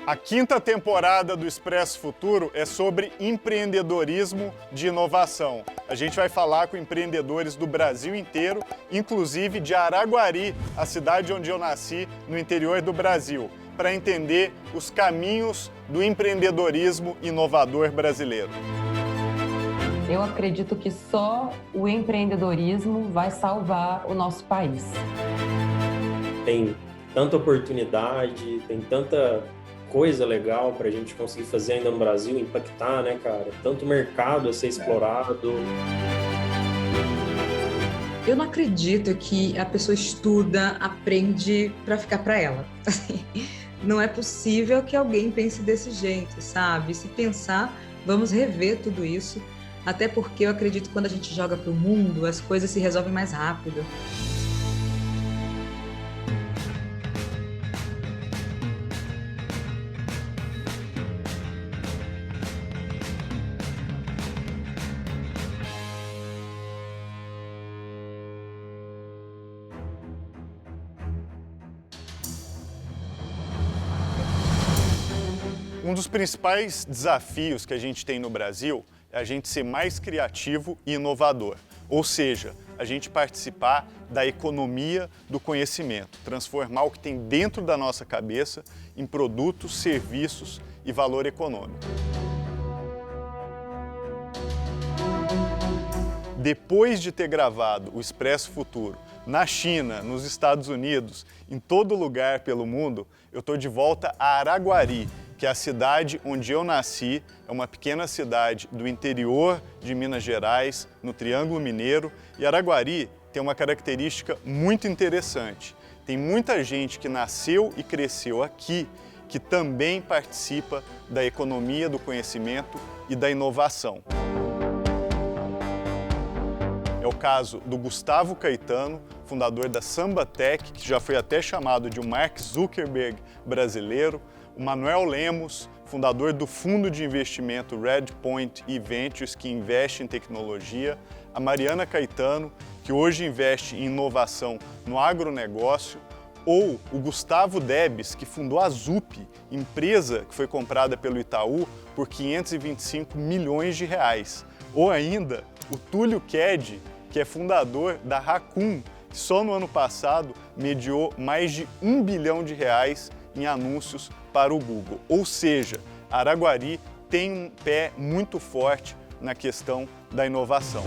A quinta temporada do Expresso Futuro é sobre empreendedorismo de inovação. A gente vai falar com empreendedores do Brasil inteiro, inclusive de Araguari, a cidade onde eu nasci, no interior do Brasil, para entender os caminhos do empreendedorismo inovador brasileiro. Eu acredito que só o empreendedorismo vai salvar o nosso país. Tem tanta oportunidade, tem tanta coisa legal para a gente conseguir fazer ainda no Brasil, impactar, né, cara? Tanto mercado a ser explorado. Eu não acredito que a pessoa estuda, aprende para ficar para ela. Assim, não é possível que alguém pense desse jeito, sabe? Se pensar, vamos rever tudo isso. Até porque eu acredito que quando a gente joga para o mundo, as coisas se resolvem mais rápido. Um dos principais desafios que a gente tem no Brasil é a gente ser mais criativo e inovador, ou seja, a gente participar da economia do conhecimento, transformar o que tem dentro da nossa cabeça em produtos, serviços e valor econômico. Depois de ter gravado o Expresso Futuro na China, nos Estados Unidos, em todo lugar pelo mundo, eu estou de volta a Araguari, que é a cidade onde eu nasci, é uma pequena cidade do interior de Minas Gerais, no Triângulo Mineiro, e Araguari tem uma característica muito interessante. Tem muita gente que nasceu e cresceu aqui, que também participa da economia do conhecimento e da inovação. É o caso do Gustavo Caetano, fundador da Sambatec, que já foi até chamado de um Mark Zuckerberg brasileiro, o Manuel Lemos, fundador do fundo de investimento Redpoint Ventures, que investe em tecnologia, a Mariana Caetano, que hoje investe em inovação no agronegócio, ou o Gustavo Debes, que fundou a Zup, empresa que foi comprada pelo Itaú por 525 milhões de reais, ou ainda o Túlio Ked, que é fundador da Raccoon, que só no ano passado mediou mais de R$ 1 bilhão em anúncios para o Google. Ou seja, Araguari tem um pé muito forte na questão da inovação.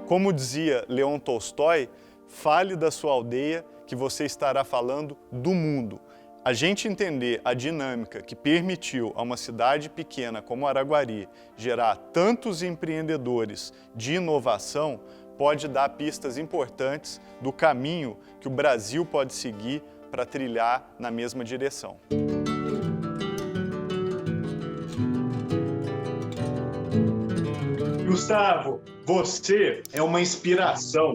Como dizia Leon Tolstói, fale da sua aldeia que você estará falando do mundo. A gente entender a dinâmica que permitiu a uma cidade pequena como Araguari gerar tantos empreendedores de inovação pode dar pistas importantes do caminho que o Brasil pode seguir para trilhar na mesma direção. Gustavo, você é uma inspiração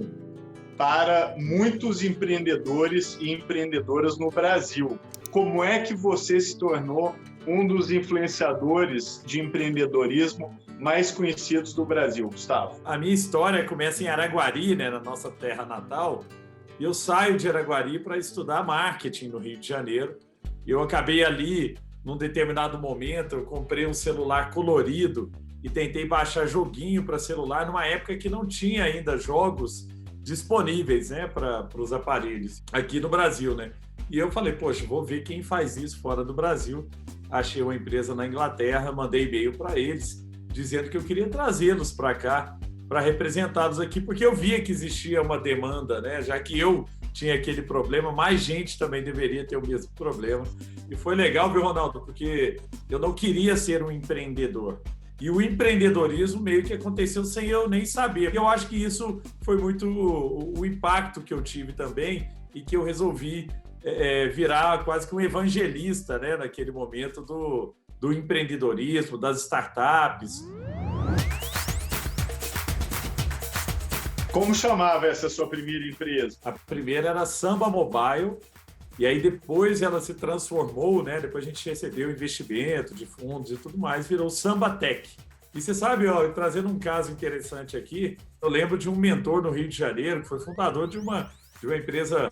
para muitos empreendedores e empreendedoras no Brasil. Como é que você se tornou um dos influenciadores de empreendedorismo mais conhecidos do Brasil, Gustavo? A minha história começa em Araguari, né, na nossa terra natal. Eu saio de Araguari para estudar marketing no Rio de Janeiro. Eu acabei ali, num determinado momento, eu comprei um celular colorido e tentei baixar joguinho para celular numa época que não tinha ainda jogos disponíveis, né, para os aparelhos aqui no Brasil, né? E eu falei, poxa, vou ver quem faz isso fora do Brasil. Achei uma empresa na Inglaterra, mandei e-mail para eles, dizendo que eu queria trazê-los para cá, para representá-los aqui, porque eu via que existia uma demanda, né? Já que eu tinha aquele problema, mais gente também deveria ter o mesmo problema. E foi legal, viu, Ronaldo? Porque eu não queria ser um empreendedor. E o empreendedorismo meio que aconteceu sem eu nem saber. Eu acho que isso foi muito o impacto que eu tive também e que eu resolvi virar quase que um evangelista, né, naquele momento do empreendedorismo, das startups. Como chamava essa sua primeira empresa? A primeira era Samba Mobile, e aí depois ela se transformou, né? Depois a gente recebeu investimento de fundos e tudo mais, virou Sambatec. E você sabe, ó, trazendo um caso interessante aqui, eu lembro de um mentor no Rio de Janeiro, que foi fundador de uma empresa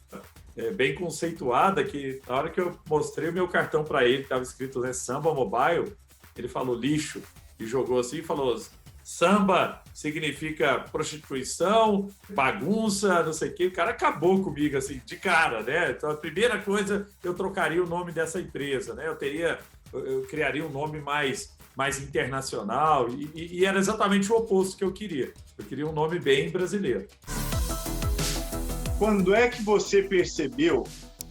bem conceituada, que na hora que eu mostrei o meu cartão para ele, estava escrito, né, Samba Mobile, ele falou lixo, e jogou assim e falou: samba significa prostituição, bagunça, não sei o quê. O cara acabou comigo, assim, de cara, né? Então, a primeira coisa, eu trocaria o nome dessa empresa, né? Eu criaria um nome mais internacional e era exatamente o oposto que eu queria. Eu queria um nome bem brasileiro. Quando é que você percebeu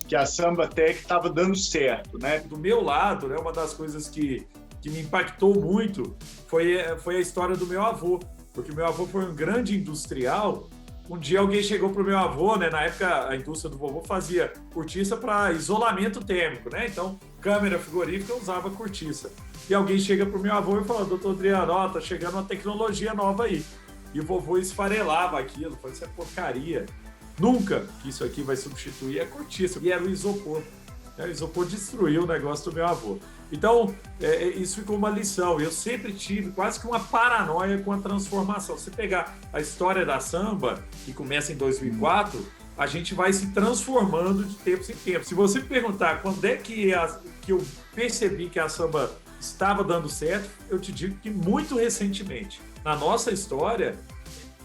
que a Sambatec estava dando certo, né? Do meu lado, né, uma das coisas que me impactou muito foi a história do meu avô, porque meu avô foi um grande industrial. Um dia alguém chegou para o meu avô, né? Na época a indústria do vovô fazia cortiça para isolamento térmico, né? Então, câmera frigorífica usava cortiça. E alguém chega para o meu avô e fala: doutor Adriano, ó, tá chegando uma tecnologia nova aí. E o vovô esfarelava aquilo, falou: isso é porcaria. Nunca que isso aqui vai substituir a cortiça. E era o isopor. O isopor destruiu o negócio do meu avô. Então, isso ficou uma lição. Eu sempre tive quase que uma paranoia com a transformação. Se pegar a história da samba, que começa em 2004, a gente vai se transformando de tempos em tempos. Se você me perguntar quando é que eu percebi que a samba estava dando certo, eu te digo que muito recentemente. Na nossa história,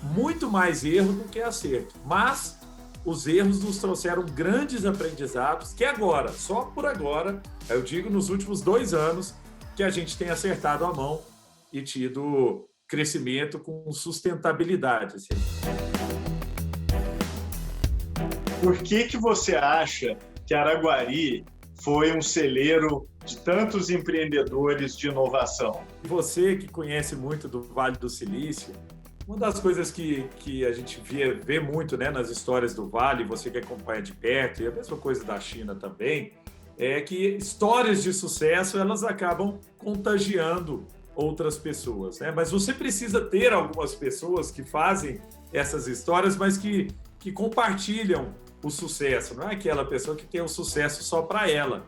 muito mais erro do que acerto. Mas os erros nos trouxeram grandes aprendizados que agora, só por agora, eu digo nos últimos 2 anos, que a gente tem acertado a mão e tido crescimento com sustentabilidade. Assim. Por que você acha que Araguari foi um celeiro de tantos empreendedores de inovação? Você que conhece muito do Vale do Silício, uma das coisas que a gente vê muito, né, nas histórias do Vale, você que acompanha de perto, e a mesma coisa da China também, é que histórias de sucesso elas acabam contagiando outras pessoas, né? Mas você precisa ter algumas pessoas que fazem essas histórias, mas que compartilham o sucesso, não é aquela pessoa que tem o sucesso só para ela.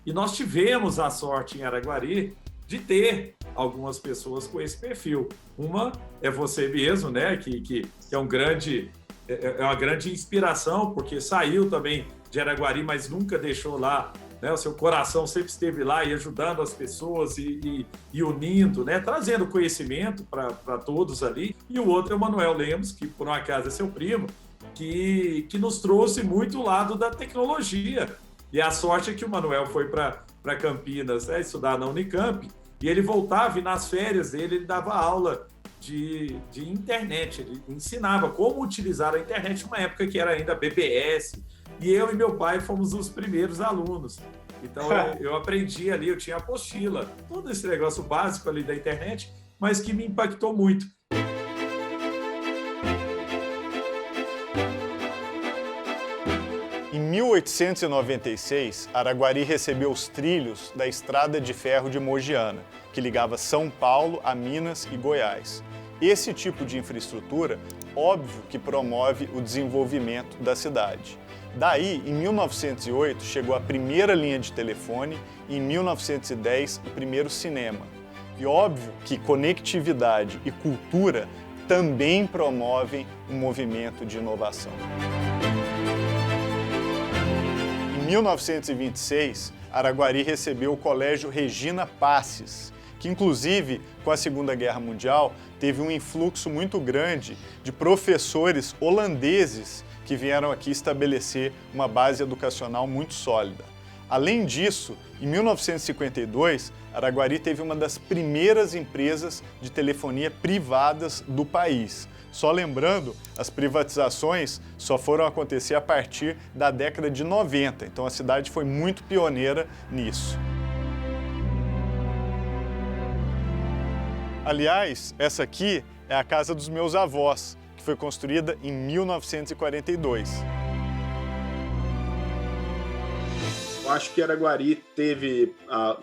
E nós tivemos a sorte em Araguari de ter algumas pessoas com esse perfil. Uma é você mesmo, né? Que é uma grande inspiração, porque saiu também de Araguari, mas nunca deixou lá, né? O seu coração sempre esteve lá e ajudando as pessoas e unindo, né? Trazendo conhecimento para todos ali. E o outro é o Manuel Lemos, que por um acaso é seu primo, que nos trouxe muito o lado da tecnologia. E a sorte é que o Manuel foi para Campinas, né, estudar na Unicamp, e ele voltava e nas férias dele ele dava aula de internet, ele ensinava como utilizar a internet numa época que era ainda BBS, e eu e meu pai fomos os primeiros alunos. Então eu aprendi ali, eu tinha apostila, todo esse negócio básico ali da internet, mas que me impactou muito. Em 1896, Araguari recebeu os trilhos da Estrada de Ferro de Mogiana, que ligava São Paulo a Minas e Goiás. Esse tipo de infraestrutura, óbvio que promove o desenvolvimento da cidade. Daí, em 1908, chegou a primeira linha de telefone e em 1910, o primeiro cinema. E óbvio que conectividade e cultura também promovem um movimento de inovação. Em 1926, Araguari recebeu o Colégio Regina Passes, que inclusive, com a Segunda Guerra Mundial, teve um influxo muito grande de professores holandeses que vieram aqui estabelecer uma base educacional muito sólida. Além disso, em 1952, Araguari teve uma das primeiras empresas de telefonia privadas do país. Só lembrando, as privatizações só foram acontecer a partir da década de 90, então a cidade foi muito pioneira nisso. Aliás, essa aqui é a casa dos meus avós, que foi construída em 1942. Eu acho que Araguari teve,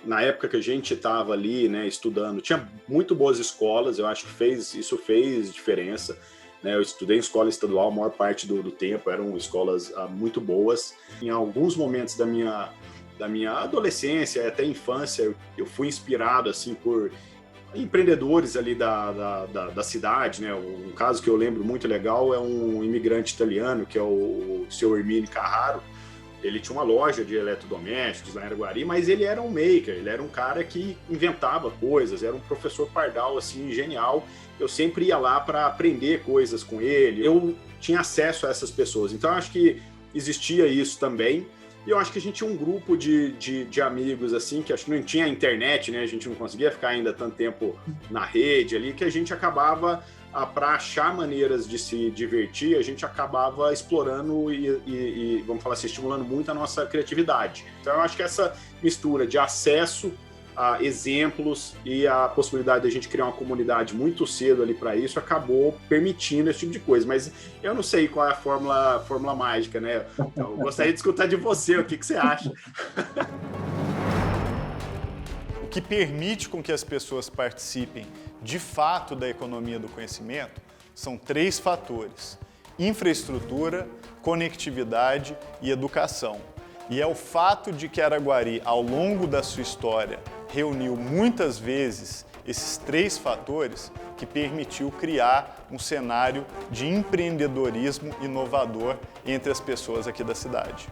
na época que a gente estava ali, né, estudando, tinha muito boas escolas, eu acho que isso fez diferença. Né? Eu estudei em escola estadual a maior parte do tempo, eram escolas muito boas. Em alguns momentos da minha adolescência, até infância, eu fui inspirado assim, por empreendedores ali da cidade. Né? Um caso que eu lembro muito legal é um imigrante italiano, que é o Sr. Hermínio Carraro, ele tinha uma loja de eletrodomésticos lá em Araguari, mas ele era um maker, ele era um cara que inventava coisas, era um professor pardal, assim, genial. Eu sempre ia lá para aprender coisas com ele, eu tinha acesso a essas pessoas. Então, eu acho que existia isso também. E eu acho que a gente tinha um grupo de amigos, assim, que acho que não tinha internet, né? A gente não conseguia ficar ainda tanto tempo na rede ali, que a gente acabava, para achar maneiras de se divertir, a gente acabava explorando e, vamos falar assim, estimulando muito a nossa criatividade. Então, eu acho que essa mistura de acesso a exemplos e a possibilidade de a gente criar uma comunidade muito cedo ali para isso acabou permitindo esse tipo de coisa. Mas eu não sei qual é a fórmula mágica, né? Eu gostaria de escutar de você, o que você acha? O que permite com que as pessoas participem de fato da economia do conhecimento são 3 fatores: infraestrutura, conectividade e educação. E é o fato de que Araguari, ao longo da sua história, reuniu muitas vezes esses 3 fatores que permitiu criar um cenário de empreendedorismo inovador entre as pessoas aqui da cidade.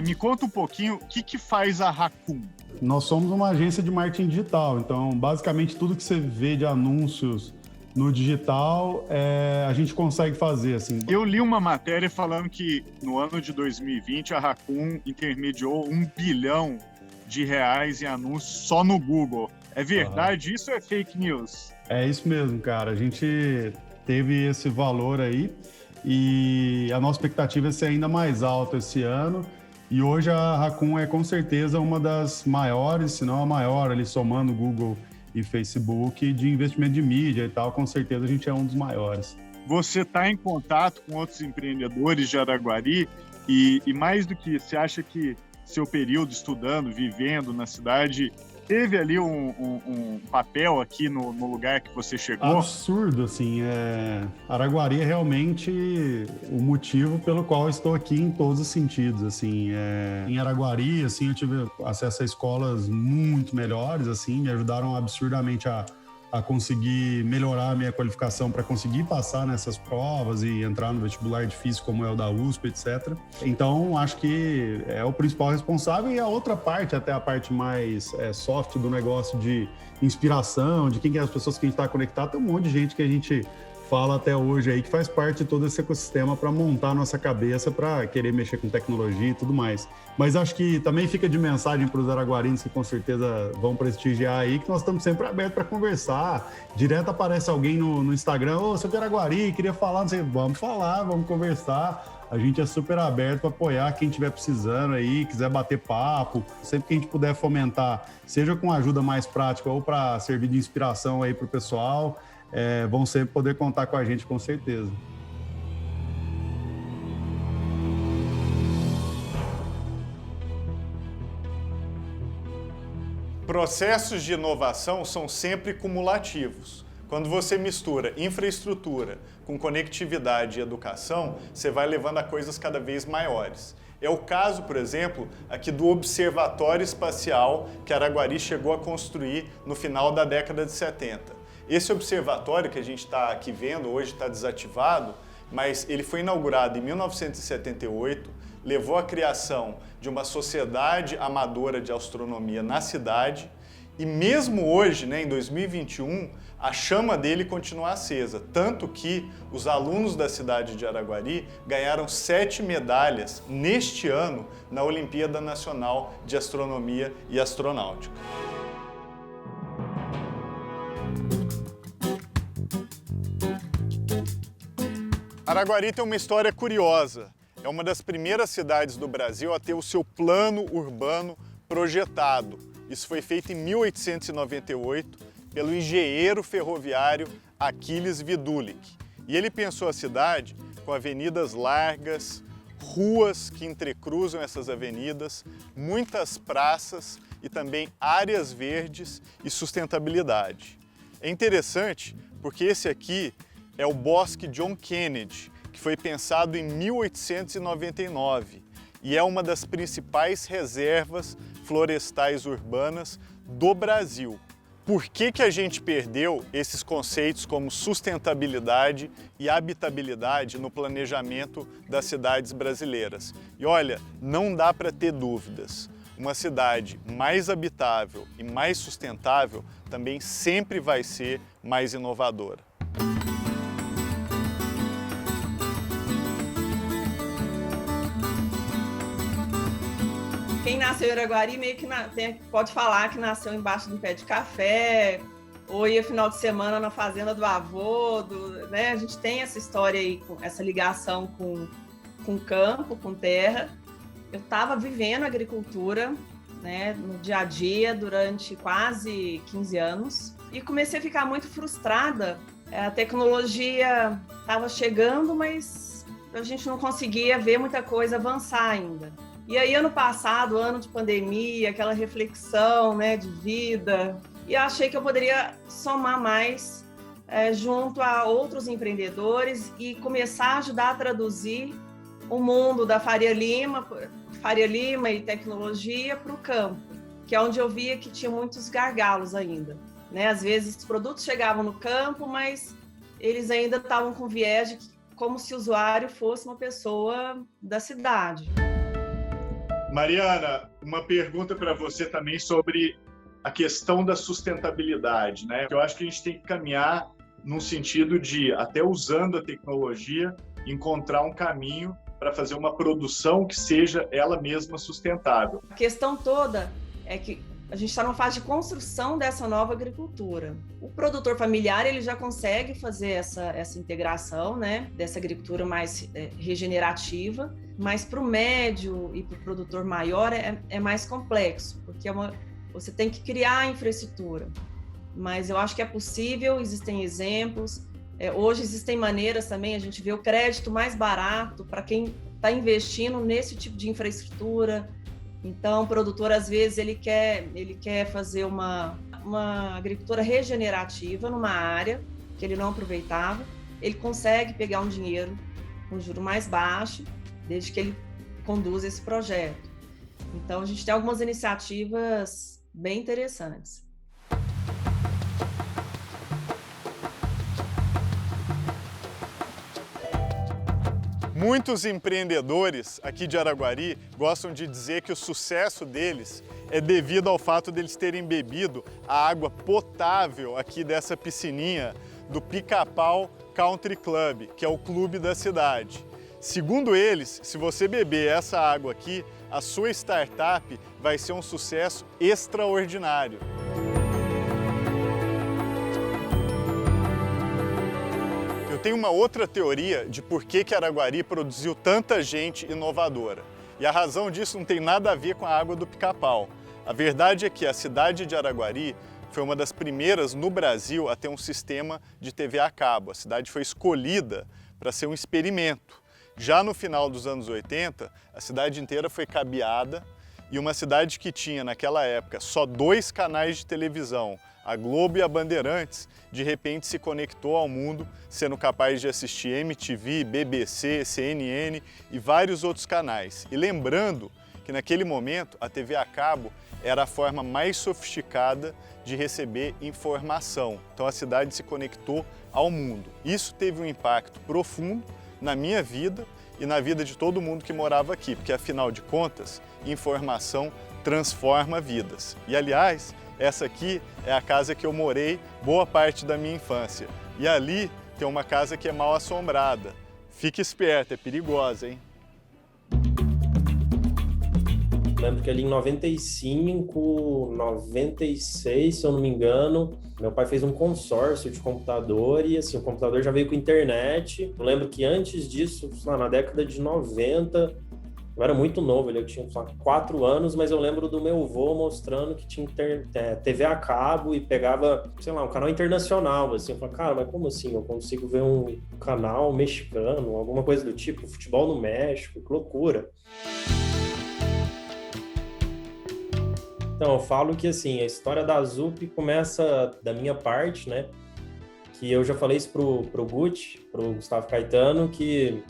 Me conta um pouquinho o que faz a Raccoon. Nós somos uma agência de marketing digital, então basicamente tudo que você vê de anúncios no digital, a gente consegue fazer, assim. Eu li uma matéria falando que no ano de 2020 a Raccoon intermediou R$1 bilhão em anúncios só no Google. É verdade? Isso é fake news? É isso mesmo, cara. A gente teve esse valor aí e a nossa expectativa é ser ainda mais alta esse ano. E hoje a Raccoon é com certeza uma das maiores, se não a maior, ali somando Google e Facebook, de investimento de mídia e tal, com certeza a gente é um dos maiores. Você está em contato com outros empreendedores de Araguari e mais do que isso, você acha que seu período estudando, vivendo na cidade, teve ali um papel aqui no lugar que você chegou? Absurdo, assim. Araguari é realmente o motivo pelo qual eu estou aqui em todos os sentidos, assim. Em Araguari, assim, eu tive acesso a escolas muito melhores, assim, me ajudaram absurdamente a conseguir melhorar a minha qualificação para conseguir passar nessas provas e entrar no vestibular difícil como é o da USP, etc. Então, acho que é o principal responsável e a outra parte, até a parte mais soft do negócio de inspiração, de quem que é as pessoas que a gente está conectado, tem um monte de gente que a gente fala até hoje aí que faz parte de todo esse ecossistema para montar a nossa cabeça para querer mexer com tecnologia e tudo mais. Mas acho que também fica de mensagem para os araguarinos que com certeza vão prestigiar aí, que nós estamos sempre abertos para conversar. Direto aparece alguém no Instagram, ô, sou de Araguari, queria falar, não sei, vamos falar, vamos conversar. A gente é super aberto para apoiar quem estiver precisando aí, quiser bater papo. Sempre que a gente puder fomentar, seja com ajuda mais prática ou para servir de inspiração aí para o pessoal, vão sempre poder contar com a gente, com certeza. Processos de inovação são sempre cumulativos. Quando você mistura infraestrutura com conectividade e educação, você vai levando a coisas cada vez maiores. É o caso, por exemplo, aqui do Observatório Espacial que Araguari chegou a construir no final da década de 70. Esse observatório que a gente está aqui vendo, hoje está desativado, mas ele foi inaugurado em 1978, levou à criação de uma sociedade amadora de astronomia na cidade e mesmo hoje, em 2021, a chama dele continua acesa, tanto que os alunos da cidade de Araguari ganharam 7 medalhas neste ano na Olimpíada Nacional de Astronomia e Astronáutica. Araguari tem uma história curiosa. É uma das primeiras cidades do Brasil a ter o seu plano urbano projetado. Isso foi feito em 1898 pelo engenheiro ferroviário Aquiles Vidulik. E ele pensou a cidade com avenidas largas, ruas que entrecruzam essas avenidas, muitas praças e também áreas verdes e sustentabilidade. É interessante porque esse aqui é o Bosque John Kennedy, que foi pensado em 1899 e é uma das principais reservas florestais urbanas do Brasil. por que a gente perdeu esses conceitos como sustentabilidade e habitabilidade no planejamento das cidades brasileiras. E olha, não dá para ter dúvidas. Uma cidade mais habitável e mais sustentável também sempre vai ser mais inovadora. Quem nasceu em Araguari meio que pode falar que nasceu embaixo de um pé de café, ou ia final de semana na fazenda do avô, né? A gente tem essa história aí, essa ligação com campo, com terra. Eu estava vivendo agricultura, né, no dia a dia durante quase 15 anos e comecei a ficar muito frustrada. A tecnologia estava chegando, mas a gente não conseguia ver muita coisa avançar ainda. E aí, ano passado, ano de pandemia, aquela reflexão, né, de vida, e achei que eu poderia somar mais junto a outros empreendedores e começar a ajudar a traduzir o mundo da Faria Lima e tecnologia para o campo, que é onde eu via que tinha muitos gargalos ainda, né? Às vezes, os produtos chegavam no campo, mas eles ainda estavam com viés como se o usuário fosse uma pessoa da cidade. Mariana, uma pergunta para você também sobre a questão da sustentabilidade, né? Eu acho que a gente tem que caminhar no sentido de, até usando a tecnologia, encontrar um caminho para fazer uma produção que seja ela mesma sustentável. A questão toda é que a gente está numa fase de construção dessa nova agricultura. O produtor familiar ele já consegue fazer essa integração, né, dessa agricultura mais regenerativa, mas para o médio e para o produtor maior é mais complexo, porque você tem que criar a infraestrutura. Mas eu acho que é possível, existem exemplos. Hoje existem maneiras também, a gente vê o crédito mais barato para quem está investindo nesse tipo de infraestrutura. Então, o produtor, às vezes, ele quer fazer uma agricultura regenerativa numa área que ele não aproveitava. Ele consegue pegar um dinheiro com juro mais baixo, desde que ele conduza esse projeto. Então, a gente tem algumas iniciativas bem interessantes. Muitos empreendedores aqui de Araguari gostam de dizer que o sucesso deles é devido ao fato deles terem bebido a água potável aqui dessa piscininha do Pica-Pau Country Club, que é o clube da cidade. Segundo eles, se você beber essa água aqui, a sua startup vai ser um sucesso extraordinário. Eu tenho uma outra teoria de por que Araguari produziu tanta gente inovadora. E a razão disso não tem nada a ver com a água do Pica-Pau. A verdade é que a cidade de Araguari foi uma das primeiras no Brasil a ter um sistema de TV a cabo. A cidade foi escolhida para ser um experimento. Já no final dos anos 80, a cidade inteira foi cabeada e uma cidade que tinha, naquela época, só 2 canais de televisão, a Globo e a Bandeirantes, de repente se conectou ao mundo, sendo capaz de assistir MTV, BBC, CNN e vários outros canais. E lembrando que naquele momento a TV a cabo era a forma mais sofisticada de receber informação. Então a cidade se conectou ao mundo. Isso teve um impacto profundo na minha vida e na vida de todo mundo que morava aqui, porque afinal de contas, informação transforma vidas. E aliás, essa aqui é a casa que eu morei boa parte da minha infância. E ali tem uma casa que é mal assombrada. Fique esperto, é perigosa, hein? Lembro que ali em 95, 96, se eu não me engano, meu pai fez um consórcio de computador e assim, o computador já veio com internet. Eu lembro que antes disso, na década de 90, eu era muito novo, eu tinha 4 anos, mas eu lembro do meu avô mostrando que tinha TV a cabo e pegava, sei lá, um canal internacional, assim. Eu falei, cara, mas como assim? Eu consigo ver um canal mexicano, alguma coisa do tipo, futebol no México, que loucura. Então, eu falo que, assim, a história da ZUP começa da minha parte, né? Que eu já falei isso pro Gucci, pro Gustavo Caetano, que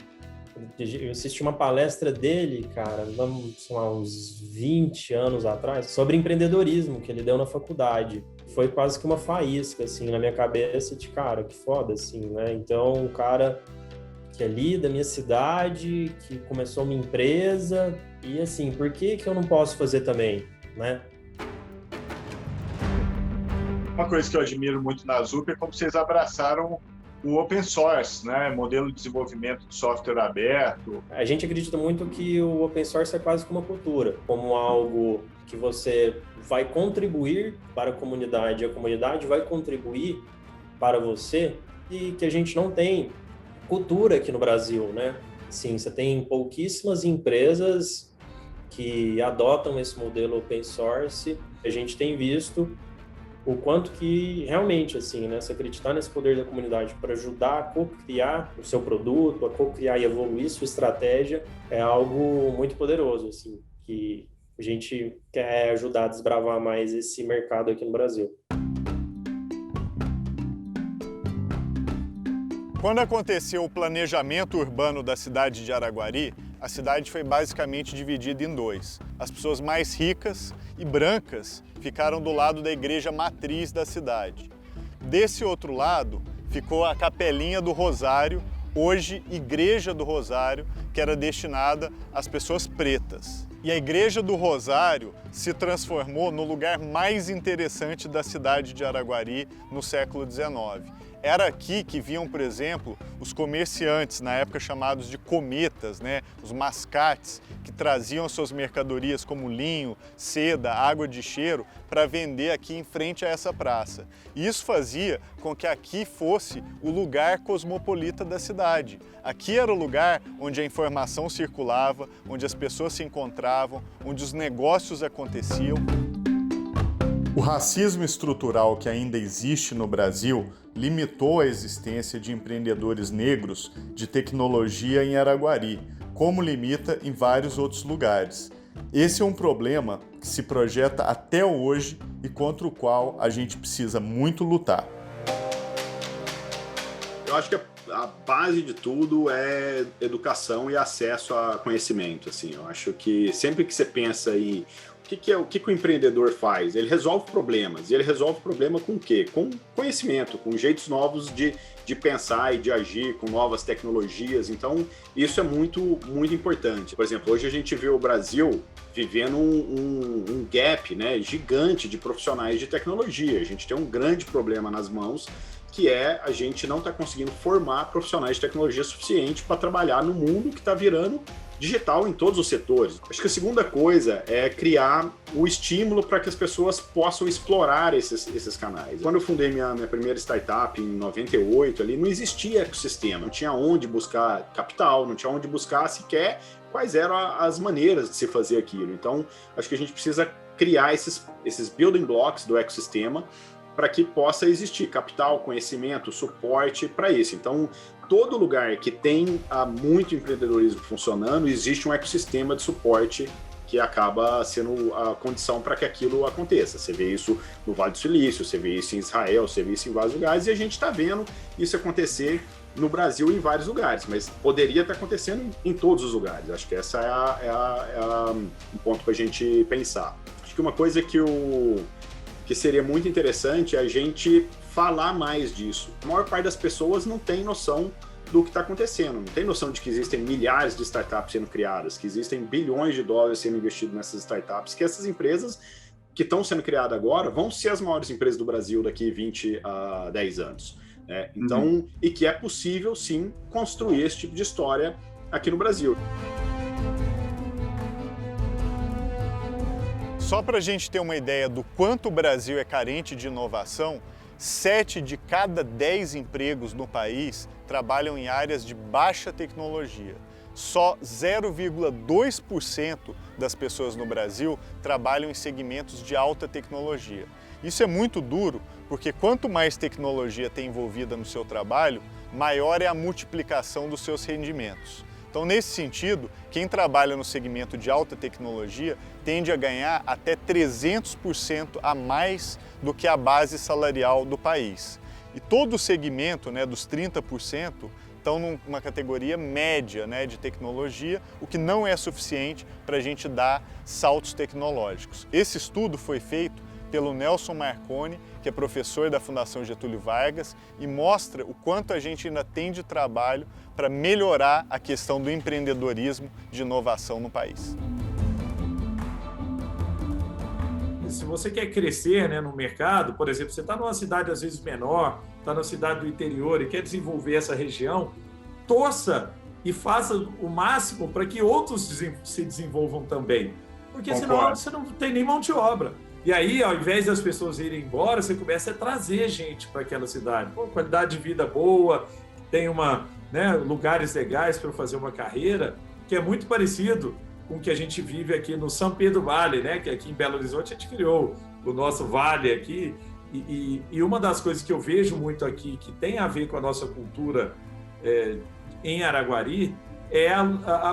eu assisti uma palestra dele, cara, sei lá, uns 20 anos atrás, sobre empreendedorismo, que ele deu na faculdade. foi quase que uma faísca, assim, na minha cabeça de, cara, que foda, assim, né? Então, um cara que é ali da minha cidade, que começou uma empresa, e assim, por que eu não posso fazer também, né? Uma coisa que eu admiro muito na ZUP é como vocês abraçaram o open source, né? Modelo de desenvolvimento de software aberto. A gente acredita muito que o open source é quase como uma cultura, como algo que você vai contribuir para a comunidade vai contribuir para você, e que a gente não tem cultura aqui no Brasil, né? Sim, você tem pouquíssimas empresas que adotam esse modelo open source. A gente tem visto o quanto que realmente, assim, né, se acreditar nesse poder da comunidade para ajudar a co-criar o seu produto, a co-criar e evoluir sua estratégia, é algo muito poderoso, assim, que a gente quer ajudar a desbravar mais esse mercado aqui no Brasil. Quando aconteceu o planejamento urbano da cidade de Araguari, a cidade foi basicamente dividida em dois. As pessoas mais ricas e brancas ficaram do lado da igreja matriz da cidade. Desse outro lado ficou a Capelinha do Rosário, hoje Igreja do Rosário, que era destinada às pessoas pretas. E a Igreja do Rosário se transformou no lugar mais interessante da cidade de Araguari no século XIX. Era aqui que vinham, por exemplo, os comerciantes, na época chamados de cometas, né? Os mascates, que traziam suas mercadorias como linho, seda, água de cheiro, para vender aqui em frente a essa praça. E isso fazia com que aqui fosse o lugar cosmopolita da cidade. Aqui era o lugar onde a informação circulava, onde as pessoas se encontravam, onde os negócios aconteciam. O racismo estrutural que ainda existe no Brasil limitou a existência de empreendedores negros de tecnologia em Araguari, como limita em vários outros lugares. Esse é um problema que se projeta até hoje e contra o qual a gente precisa muito lutar. Eu acho que a base de tudo é educação e acesso a conhecimento. Assim, eu acho que sempre que você pensa em o que o empreendedor faz? Ele resolve problemas. E ele resolve problema com o quê? Com conhecimento, com jeitos novos de pensar e de agir, com novas tecnologias. Então, isso é muito, muito importante. Por exemplo, hoje a gente vê o Brasil vivendo um gap, né, gigante de profissionais de tecnologia. A gente tem um grande problema nas mãos, que é a gente não está conseguindo formar profissionais de tecnologia suficiente para trabalhar no mundo que está virando digital em todos os setores. Acho que a segunda coisa é criar o estímulo para que as pessoas possam explorar esses canais. Quando eu fundei minha primeira startup em 98, ali não existia ecossistema, não tinha onde buscar capital, não tinha onde buscar sequer quais eram as maneiras de se fazer aquilo. Então, acho que a gente precisa criar esses building blocks do ecossistema para que possa existir capital, conhecimento, suporte para isso. Então, todo lugar que tem muito empreendedorismo funcionando, existe um ecossistema de suporte que acaba sendo a condição para que aquilo aconteça. Você vê isso no Vale do Silício, você vê isso em Israel, você vê isso em vários lugares, e a gente está vendo isso acontecer no Brasil em vários lugares, mas poderia estar acontecendo em todos os lugares. Acho que essa é um ponto para a gente pensar. Acho que uma coisa que seria muito interessante é a gente falar mais disso. A maior parte das pessoas não tem noção do que está acontecendo, não tem noção de que existem milhares de startups sendo criadas, que existem bilhões de dólares sendo investidos nessas startups, que essas empresas que estão sendo criadas agora vão ser as maiores empresas do Brasil daqui 20 a 10 anos. Né? Então, e que é possível, sim, construir esse tipo de história aqui no Brasil. Só para a gente ter uma ideia do quanto o Brasil é carente de inovação, 7 de cada 10 empregos no país trabalham em áreas de baixa tecnologia. Só 0,2% das pessoas no Brasil trabalham em segmentos de alta tecnologia. Isso é muito duro, porque quanto mais tecnologia tem envolvida no seu trabalho, maior é a multiplicação dos seus rendimentos. Então, nesse sentido, quem trabalha no segmento de alta tecnologia tende a ganhar até 300% a mais do que a base salarial do país. E todo o segmento, né, dos 30%, estão numa categoria média, né, de tecnologia, o que não é suficiente para a gente dar saltos tecnológicos. Esse estudo foi feito pelo Nelson Marconi, que é professor da Fundação Getúlio Vargas, e mostra o quanto a gente ainda tem de trabalho para melhorar a questão do empreendedorismo de inovação no país. Se você quer crescer, né, no mercado, por exemplo, você está numa cidade às vezes menor, está na cidade do interior e quer desenvolver essa região, torça e faça o máximo para que outros se desenvolvam também. Porque senão você não tem nem mão de obra. E aí, ao invés das pessoas irem embora, você começa a trazer gente para aquela cidade. Pô, qualidade de vida boa, tem lugares legais para fazer uma carreira, que é muito parecido com o que a gente vive aqui no São Pedro Vale, né? Que aqui em Belo Horizonte a gente criou o nosso vale aqui. E uma das coisas que eu vejo muito aqui, que tem a ver com a nossa cultura em Araguari, é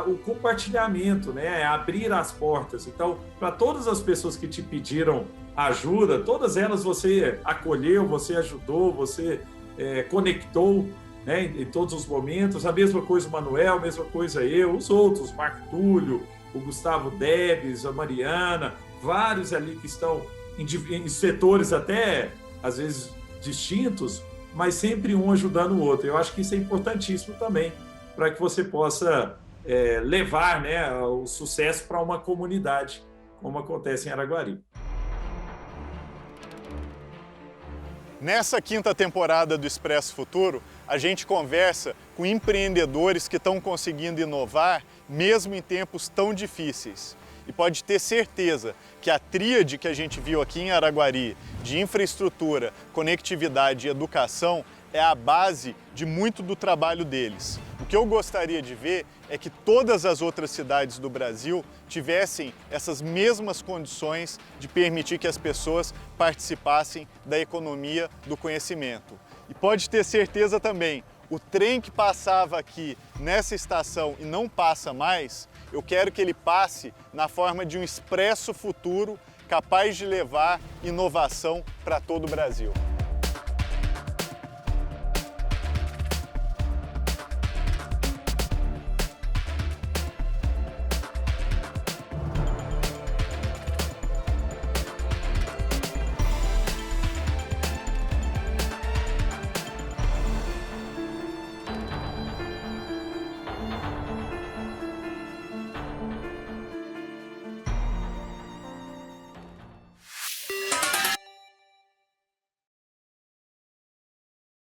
o compartilhamento, né? É abrir as portas. Então, para todas as pessoas que te pediram ajuda, todas elas você acolheu, você ajudou, você conectou, né? Em todos os momentos. A mesma coisa o Manuel, a mesma coisa eu, os outros, Marco Túlio, o Gustavo Debes, a Mariana, vários ali que estão em setores até, às vezes, distintos, mas sempre um ajudando o outro. Eu acho que isso é importantíssimo também, para que você possa levar, né, o sucesso para uma comunidade, como acontece em Araguari. Nessa quinta temporada do Expresso Futuro, a gente conversa com empreendedores que estão conseguindo inovar mesmo em tempos tão difíceis. E pode ter certeza que a tríade que a gente viu aqui em Araguari, de infraestrutura, conectividade e educação, é a base de muito do trabalho deles. O que eu gostaria de ver é que todas as outras cidades do Brasil tivessem essas mesmas condições de permitir que as pessoas participassem da economia do conhecimento. E pode ter certeza também, o trem que passava aqui nessa estação e não passa mais, eu quero que ele passe na forma de um expresso futuro capaz de levar inovação para todo o Brasil.